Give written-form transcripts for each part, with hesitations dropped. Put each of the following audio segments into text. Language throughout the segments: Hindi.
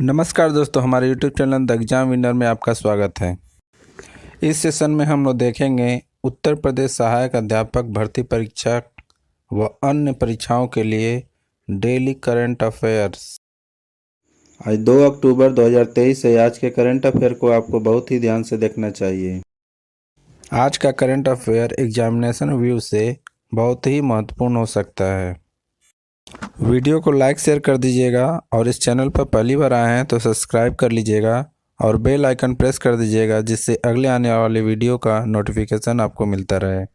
नमस्कार दोस्तों, हमारे YouTube channel the exam winner में आपका स्वागत है। इस सेशन में हम लोग देखेंगे उत्तर प्रदेश सहायक अध्यापक भर्ती परीक्षा व अन्य परीक्षाओं के लिए डेली करंट अफेयर्स। आज 2 अक्टूबर 2023 है। आज के करंट अफेयर को आपको बहुत ही ध्यान से देखना चाहिए। आज का करंट अफेयर एग्जामिनेशन व्यू से बहुत ही महत्वपूर्ण हो सकता है। वीडियो को लाइक शेयर कर दीजिएगा और इस चैनल पर पहली बार आए हैं तो सब्सक्राइब कर लीजिएगा और बेल आइकन प्रेस कर दीजिएगा, जिससे अगले आने वाले वीडियो का नोटिफिकेशन आपको मिलता रहे।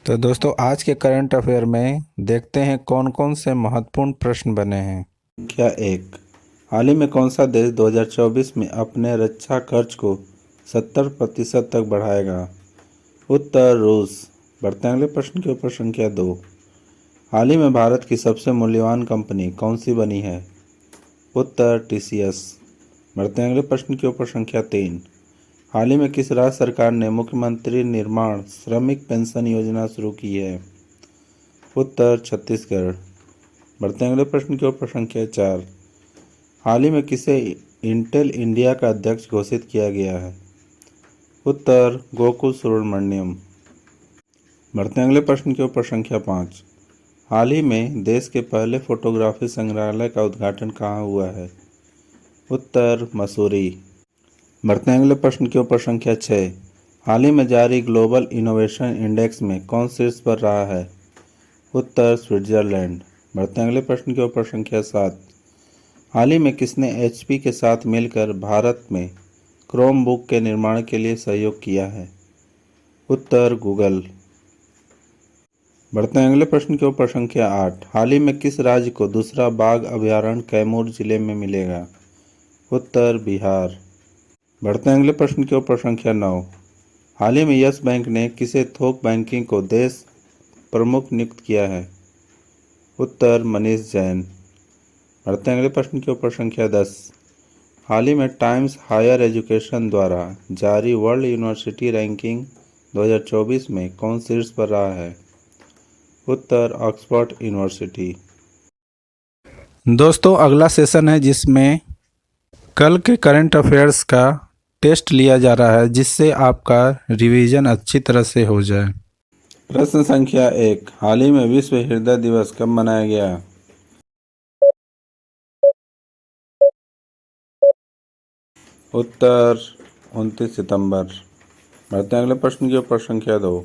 तो दोस्तों, आज के करंट अफेयर में देखते हैं कौन कौन से महत्वपूर्ण प्रश्न बने हैं। क्या 1, हाल ही में कौन सा देश 2024 में अपने रक्षा खर्च को 70% तक बढ़ाएगा? उत्तर रूस। बढ़ते हैं अगले प्रश्न के ऊपर। संख्या 2, हाल ही में भारत की सबसे मूल्यवान कंपनी कौन सी बनी है? उत्तर TCS। बढ़ते हैं अगले प्रश्न के ऊपर। संख्या 3, हाल ही में किस राज्य सरकार ने मुख्यमंत्री निर्माण श्रमिक पेंशन योजना शुरू की है? उत्तर छत्तीसगढ़। बढ़ते हैं अगले प्रश्न के ऊपर। संख्या 4, हाल ही में किसे इंटेल इंडिया का अध्यक्ष घोषित किया गया है? उत्तर गोकुल सुब्रमण्यम। बढ़ते हैं अगले प्रश्न के ऊपर। संख्या 5, हाल ही में देश के पहले फोटोग्राफी संग्रहालय का उद्घाटन कहाँ हुआ है? उत्तर मसूरी। बढ़ते हैं अगले प्रश्न के ऊपर। संख्या 6, हाल ही में जारी ग्लोबल इनोवेशन इंडेक्स में कौन शीर्ष पर रहा है? उत्तर स्विट्जरलैंड। बढ़ते हैं अगले प्रश्न के ऊपर। संख्या 7, हाल ही में किसने HP के साथ मिलकर भारत में क्रोम बुक के निर्माण के लिए सहयोग किया है? उत्तर गूगल। बढ़ते हैं अगले प्रश्न के ऊपर। संख्या 8, हाल ही में किस राज्य को दूसरा बाघ अभयारण्य कैमूर जिले में मिलेगा? उत्तर बिहार। बढ़ते हैं अगले प्रश्न के ऊपर। संख्या 9, हाल ही में यस बैंक ने किसे थोक बैंकिंग को देश प्रमुख नियुक्त किया है? उत्तर मनीष जैन। बढ़ते हैं अगले प्रश्न के ऊपर। संख्या 10, हाल ही में टाइम्स हायर एजुकेशन द्वारा जारी वर्ल्ड यूनिवर्सिटी रैंकिंग 2024 में कौन शीर्ष पर रहा है? उत्तर ऑक्सफोर्ड यूनिवर्सिटी। दोस्तों, अगला सेशन है जिसमें कल के करंट अफेयर्स का टेस्ट लिया जा रहा है, जिससे आपका रिवीजन अच्छी तरह से हो जाए। प्रश्न संख्या 1, हाल ही में विश्व हृदय दिवस कब मनाया गया? उत्तर 29 सितंबर। बढ़ते हैं अगले प्रश्न के ऊपर। संख्या 2,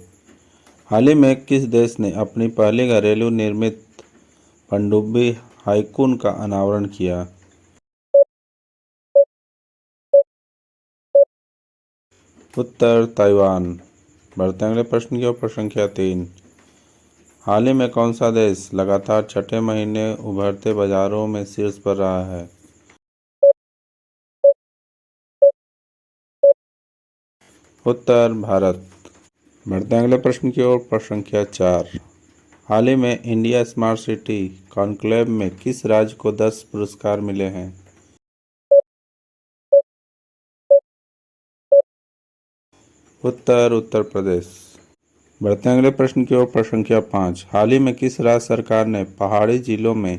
हाल ही में किस देश ने अपनी पहली घरेलू निर्मित पनडुब्बी हाइकून का अनावरण किया? उत्तर ताइवान। बढ़ते हैं अगले प्रश्न के ऊपर। संख्या 3, हाल ही में कौन सा देश लगातार छठे महीने उभरते बाजारों में शीर्ष पर रहा है? उत्तर भारत। बढ़ते हैं अगले प्रश्न की ओर। संख्या 4, हाल ही में इंडिया स्मार्ट सिटी कॉन्क्लेव में किस राज्य को 10 पुरस्कार मिले हैं? उत्तर प्रदेश। बढ़ते हैं अगले प्रश्न की ओर। संख्या 5, हाल ही में किस राज्य सरकार ने पहाड़ी जिलों में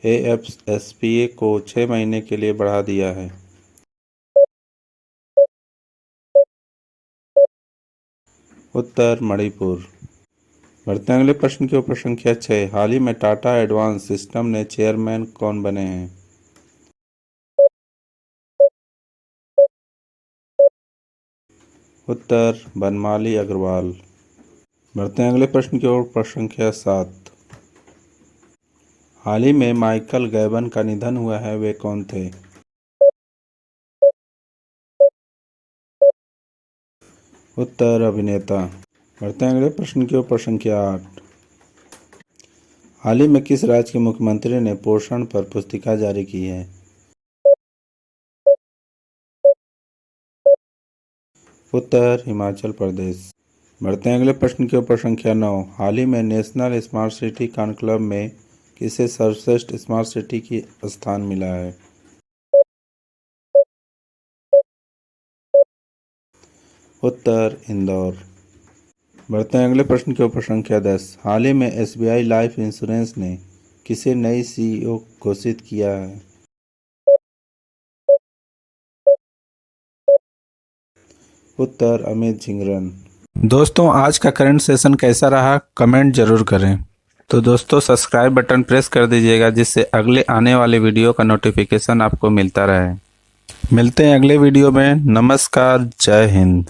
AFSPA को 6 महीने के लिए बढ़ा दिया है? उत्तर मणिपुर। बढ़ते हैं अगले प्रश्न के ऊपर। संख्या 6, हाल ही में टाटा एडवांस सिस्टम ने चेयरमैन कौन बने हैं? उत्तर बनमाली अग्रवाल। बढ़ते हैं अगले प्रश्न की ओर। संख्या 7, हाल ही में माइकल गैबन का निधन हुआ है, वे कौन थे? उत्तर अभिनेता। बढ़ते हैं अगले प्रश्न के ऊपर। संख्या 8, हाल ही में किस राज्य के मुख्यमंत्री ने पोषण पर पुस्तिका जारी की है? उत्तर हिमाचल प्रदेश। बढ़ते हैं अगले प्रश्न के ऊपर। संख्या 9, हाल ही में नेशनल स्मार्ट सिटी कॉन्क्लेव में किसे सर्वश्रेष्ठ स्मार्ट सिटी की स्थान मिला है? उत्तर इंदौर। बढ़ते हैं अगले प्रश्न के ऊपर। संख्या 10, हाल ही में SBI लाइफ इंश्योरेंस ने किसे नई CEO घोषित किया है? उत्तर अमित झिंगरन। दोस्तों, आज का करंट सेशन कैसा रहा कमेंट जरूर करें। तो दोस्तों, सब्सक्राइब बटन प्रेस कर दीजिएगा जिससे अगले आने वाले वीडियो का नोटिफिकेशन आपको मिलता रहे। मिलते हैं अगले वीडियो में। नमस्कार, जय हिंद।